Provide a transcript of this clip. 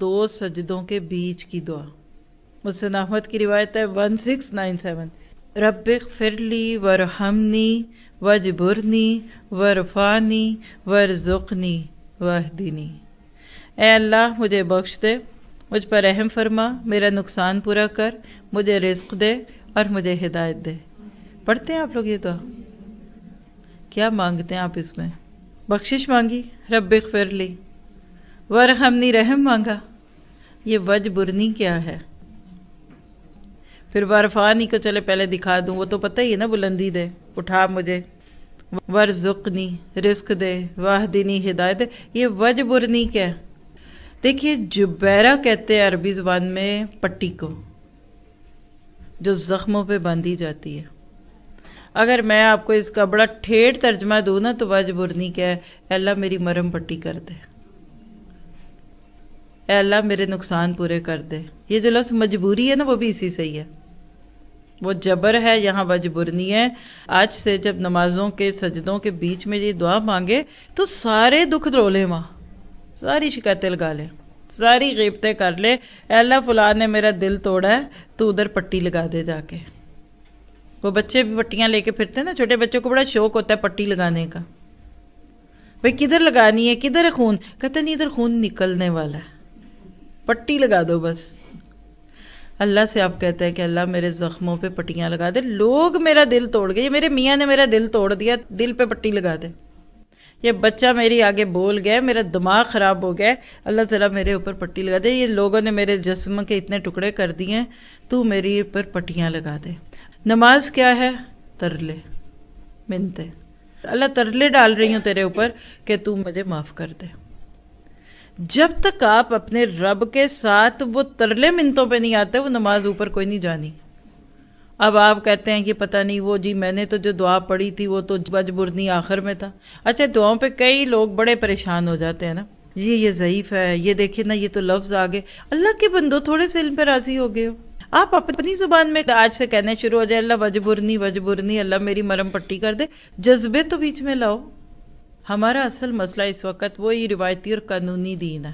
دو سجدوں کے بیچ کی دعا. مسند احمد کی روایت ہے 1697. رب اغفر لی ورحمنی واجبرنی ورفعنی وارزقنی واہدنی. اے اللہ مجھے بخش دے، مجھ پر رحم فرما، میرا نقصان پورا کر، مجھے رزق دے اور مجھے ہدایت دے. پڑھتے ہیں آپ لوگ یہ دعا؟ کیا مانگتے ہیں آپ اس میں؟ بخشش مانگی، رب اغفر لی، ورحمنی رحم مانگا. یہ وجبرنی کیا ہے؟ پھر وارفانی کو چلے پہلے دکھا دوں، وہ تو پتہ ہی ہے نا، بلندی دے، اٹھا مجھے. ورزقنی رزق دے، واہدنی ہدایت دے. یہ وجبرنی کیا ہے؟ دیکھیے جبیرہ کہتے ہیں عربی زبان میں پٹی کو جو زخموں پہ باندھی جاتی ہے. اگر میں آپ کو اس کا بڑا ٹھیٹھ ترجمہ دوں نا تو وجبرنی کیا ہے؟ اے اللہ میری مرہم پٹی کر دے، اے اللہ میرے نقصان پورے کر دے. یہ جو لفظ مجبوری ہے نا وہ بھی اسی سے ہی ہے، وہ جبر ہے، یہاں وجبرنی ہے. آج سے جب نمازوں کے سجدوں کے بیچ میں یہ دعا مانگے تو سارے دکھ رو لے، وہاں ساری شکایتیں لگا لے، ساری غیبتیں کر لے. اے اللہ فلاں نے میرا دل توڑا ہے، تو ادھر پٹی لگا دے جا کے. وہ بچے بھی پٹیاں لے کے پھرتے ہیں نا، چھوٹے بچوں کو بڑا شوق ہوتا ہے پٹی لگانے کا. بھئی کدھر لگانی ہے، کدھر ہے خون؟ کہتے نہیں ادھر خون نکلنے والا ہے، پٹی لگا دو بس. اللہ سے آپ کہتے ہیں کہ اللہ میرے زخموں پہ پٹیاں لگا دے. لوگ میرا دل توڑ گئے، یہ میرے میاں نے میرا دل توڑ دیا، دل پہ پٹی لگا دے. یہ بچہ میری آگے بول گیا، میرا دماغ خراب ہو گیا، اللہ تعالیٰ میرے اوپر پٹی لگا دے. یہ لوگوں نے میرے جسم کے اتنے ٹکڑے کر دیے، تو میری اوپر پٹیاں لگا دے. نماز کیا ہے؟ ترلے منتے. اللہ ترلے ڈال رہی ہوں تیرے اوپر کہ تو مجھے معاف کر دے. جب تک آپ اپنے رب کے ساتھ وہ ترلے منتوں پہ نہیں آتے، وہ نماز اوپر کوئی نہیں جانی. اب آپ کہتے ہیں کہ پتہ نہیں وہ جی میں نے تو جو دعا پڑھی تھی وہ تو وجبرنی آخر میں تھا. اچھا دعاؤں پہ کئی لوگ بڑے پریشان ہو جاتے ہیں نا، یہ ضعیف ہے، یہ دیکھیں نا یہ تو لفظ آگے. اللہ کے بندو تھوڑے سے علم پہ راضی ہو گئے ہو، آپ اپنی زبان میں آج سے کہنے شروع ہو جائے اللہ وجبرنی وجبرنی، اللہ میری مرم پٹی کر دے. جذبے تو بیچ میں لاؤ. ہمارا اصل مسئلہ اس وقت وہی روایتی اور قانونی دین ہے.